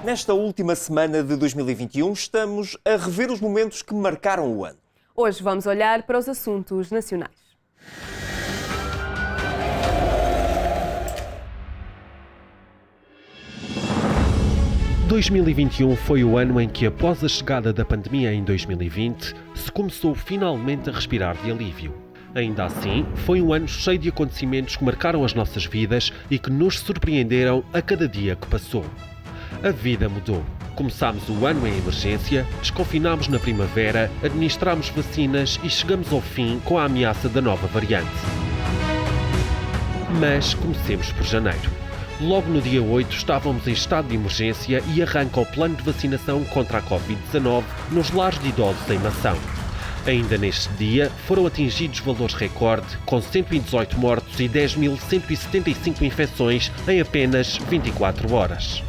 Nesta última semana de 2021, estamos a rever os momentos que marcaram o ano. Hoje vamos olhar para os assuntos nacionais. – 2021 foi o ano em que, após a chegada da pandemia em 2020, se começou finalmente a respirar de alívio. Ainda assim, foi um ano cheio de acontecimentos que marcaram as nossas vidas e que nos surpreenderam a cada dia que passou. A vida mudou. Começámos o ano em emergência, desconfinámos na primavera, administrámos vacinas e chegamos ao fim com a ameaça da nova variante. Mas comecemos por janeiro. Logo no dia 8 estávamos em estado de emergência e arranca o plano de vacinação contra a Covid-19 nos lares de idosos em Mação. Ainda neste dia foram atingidos valores recorde, com 118 mortos e 10.175 infecções em apenas 24 horas.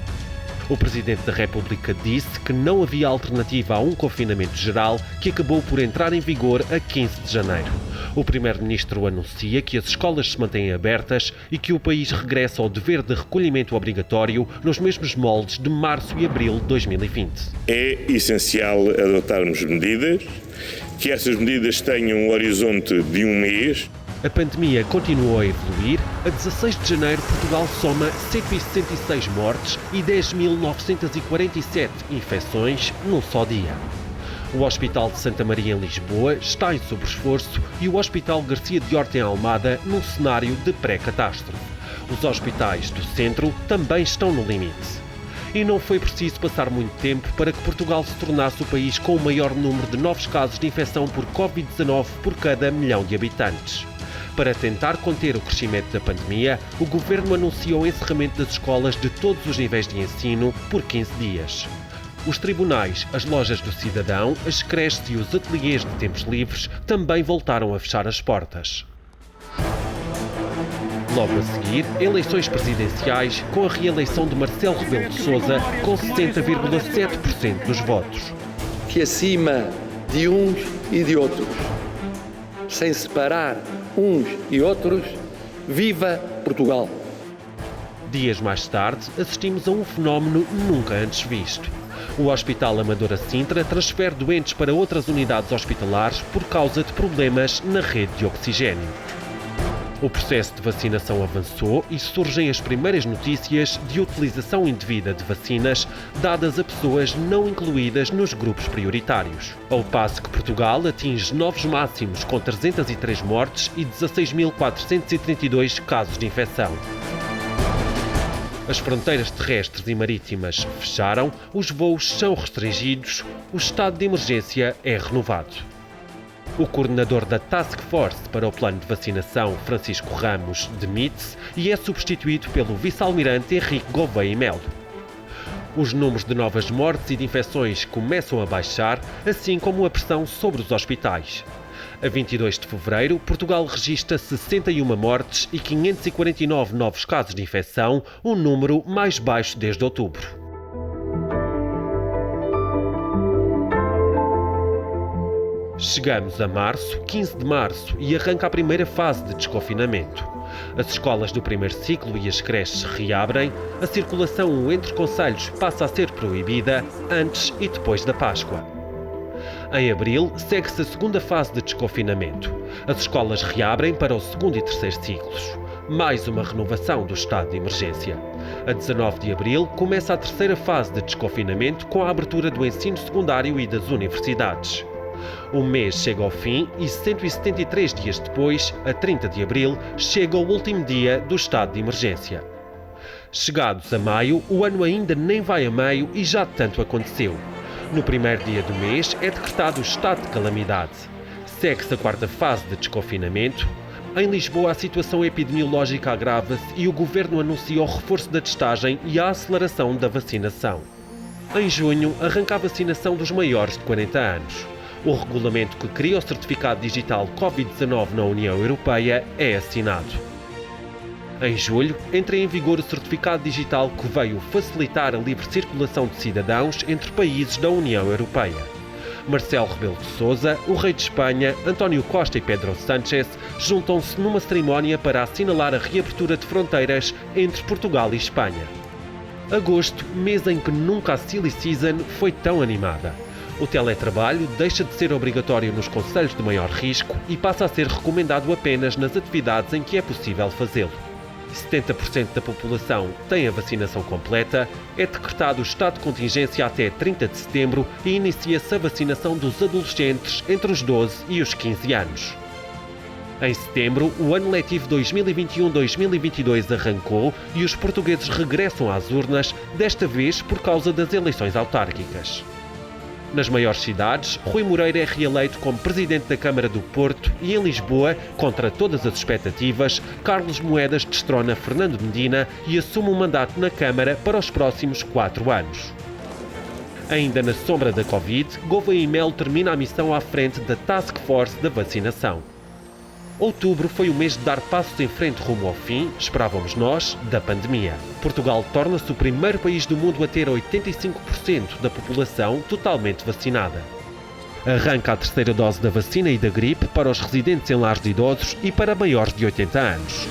O Presidente da República disse que não havia alternativa a um confinamento geral que acabou por entrar em vigor a 15 de janeiro. O Primeiro-Ministro anuncia que as escolas se mantêm abertas e que o país regressa ao dever de recolhimento obrigatório nos mesmos moldes de março e abril de 2020. É essencial adotarmos medidas, que essas medidas tenham um horizonte de um mês. A pandemia continuou a evoluir. A 16 de janeiro, Portugal soma 166 mortes e 10.947 infecções num só dia. O Hospital de Santa Maria, em Lisboa, está em sobreesforço e o Hospital Garcia de Horta, em Almada, num cenário de pré-catástrofe. Os hospitais do centro também estão no limite. E não foi preciso passar muito tempo para que Portugal se tornasse o país com o maior número de novos casos de infecção por Covid-19 por cada milhão de habitantes. Para tentar conter o crescimento da pandemia, o Governo anunciou o encerramento das escolas de todos os níveis de ensino por 15 dias. Os tribunais, as lojas do cidadão, as creches e os ateliês de tempos livres também voltaram a fechar as portas. Logo a seguir, eleições presidenciais com a reeleição de Marcelo Rebelo de Sousa com 60,7% dos votos. Que acima de uns e de outros, sem separar uns e outros, viva Portugal! Dias mais tarde, assistimos a um fenómeno nunca antes visto. O Hospital Amadora Sintra transfere doentes para outras unidades hospitalares por causa de problemas na rede de oxigênio. O processo de vacinação avançou e surgem as primeiras notícias de utilização indevida de vacinas dadas a pessoas não incluídas nos grupos prioritários. Ao passo que Portugal atinge novos máximos com 303 mortes e 16.432 casos de infecção. As fronteiras terrestres e marítimas fecharam, os voos são restringidos, o estado de emergência é renovado. O coordenador da Task Force para o plano de vacinação, Francisco Ramos, demite-se e é substituído pelo vice-almirante Henrique Gouveia e Melo. Os números de novas mortes e de infecções começam a baixar, assim como a pressão sobre os hospitais. A 22 de fevereiro, Portugal registra 61 mortes e 549 novos casos de infecção, um número mais baixo desde outubro. Chegamos a março, 15 de março, e arranca a primeira fase de desconfinamento. As escolas do primeiro ciclo e as creches reabrem, a circulação entre concelhos passa a ser proibida antes e depois da Páscoa. Em abril, segue-se a segunda fase de desconfinamento. As escolas reabrem para o segundo e terceiro ciclos. Mais uma renovação do estado de emergência. A 19 de abril, começa a terceira fase de desconfinamento com a abertura do ensino secundário e das universidades. O mês chega ao fim e 173 dias depois, a 30 de abril, chega o último dia do estado de emergência. Chegados a maio, o ano ainda nem vai a meio e já tanto aconteceu. No primeiro dia do mês é decretado o estado de calamidade. Segue-se a quarta fase de desconfinamento. Em Lisboa, a situação epidemiológica agrava-se e o Governo anuncia o reforço da testagem e a aceleração da vacinação. Em junho, arranca a vacinação dos maiores de 40 anos. O regulamento que cria o certificado digital Covid-19 na União Europeia é assinado. Em julho, entra em vigor o certificado digital que veio facilitar a livre circulação de cidadãos entre países da União Europeia. Marcelo Rebelo de Sousa, o rei de Espanha, António Costa e Pedro Sánchez juntam-se numa cerimónia para assinalar a reabertura de fronteiras entre Portugal e Espanha. Agosto, mês em que nunca a Silly Season foi tão animada. O teletrabalho deixa de ser obrigatório nos concelhos de maior risco e passa a ser recomendado apenas nas atividades em que é possível fazê-lo. 70% da população tem a vacinação completa, é decretado o estado de contingência até 30 de setembro e inicia-se a vacinação dos adolescentes entre os 12 e os 15 anos. Em setembro, o ano letivo 2021-2022 arrancou e os portugueses regressam às urnas, desta vez por causa das eleições autárquicas. Nas maiores cidades, Rui Moreira é reeleito como Presidente da Câmara do Porto e em Lisboa, contra todas as expectativas, Carlos Moedas destrona Fernando Medina e assume um mandato na Câmara para os próximos 4 anos. Ainda na sombra da Covid, Gouveia e Melo termina a missão à frente da Task Force da vacinação. Outubro foi o mês de dar passos em frente rumo ao fim, esperávamos nós, da pandemia. Portugal torna-se o primeiro país do mundo a ter 85% da população totalmente vacinada. Arranca a terceira dose da vacina e da gripe para os residentes em lares de idosos e para maiores de 80 anos.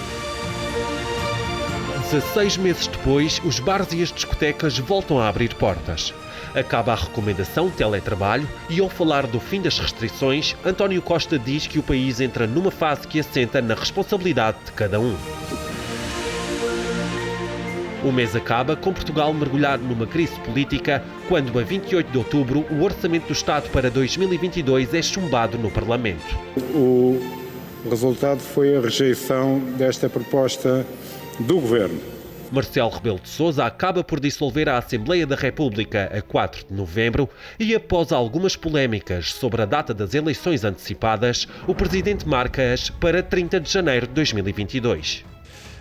16 meses depois, os bares e as discotecas voltam a abrir portas. Acaba a recomendação de teletrabalho e, ao falar do fim das restrições, António Costa diz que o país entra numa fase que assenta na responsabilidade de cada um. O mês acaba com Portugal mergulhado numa crise política, quando, a 28 de outubro, o Orçamento do Estado para 2022 é chumbado no Parlamento. O resultado foi a rejeição desta proposta do Governo. Marcelo Rebelo de Sousa acaba por dissolver a Assembleia da República a 4 de novembro e, após algumas polémicas sobre a data das eleições antecipadas, o Presidente marca-as para 30 de janeiro de 2022.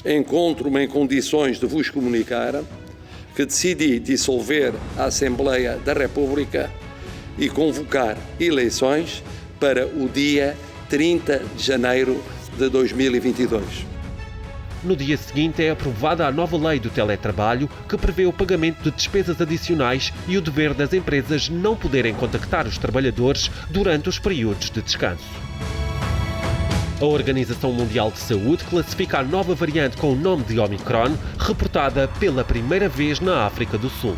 Encontro-me em condições de vos comunicar que decidi dissolver a Assembleia da República e convocar eleições para o dia 30 de janeiro de 2022. No dia seguinte é aprovada a nova lei do teletrabalho, que prevê o pagamento de despesas adicionais e o dever das empresas não poderem contactar os trabalhadores durante os períodos de descanso. A Organização Mundial de Saúde classifica a nova variante com o nome de Omicron, reportada pela primeira vez na África do Sul.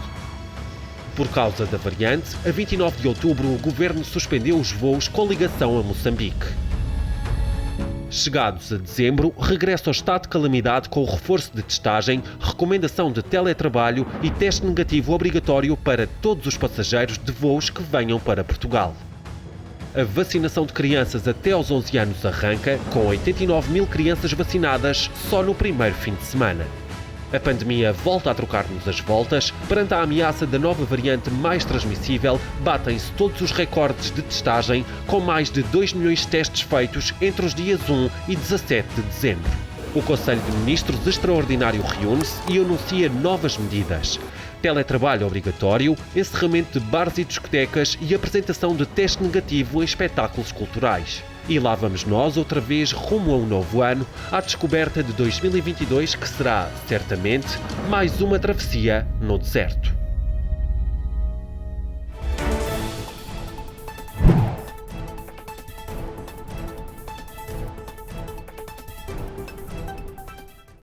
Por causa da variante, a 29 de outubro o governo suspendeu os voos com ligação a Moçambique. Chegados a dezembro, regressa ao estado de calamidade com o reforço de testagem, recomendação de teletrabalho e teste negativo obrigatório para todos os passageiros de voos que venham para Portugal. A vacinação de crianças até aos 11 anos arranca, com 89 mil crianças vacinadas só no primeiro fim de semana. A pandemia volta a trocar-nos as voltas. Perante a ameaça da nova variante mais transmissível, batem-se todos os recordes de testagem, com mais de 2 milhões de testes feitos entre os dias 1 e 17 de dezembro. O Conselho de Ministros extraordinário reúne-se e anuncia novas medidas. Teletrabalho obrigatório, encerramento de bares e discotecas e apresentação de teste negativo em espetáculos culturais. E lá vamos nós, outra vez, rumo a um novo ano, à descoberta de 2022, que será, certamente, mais uma travessia no deserto.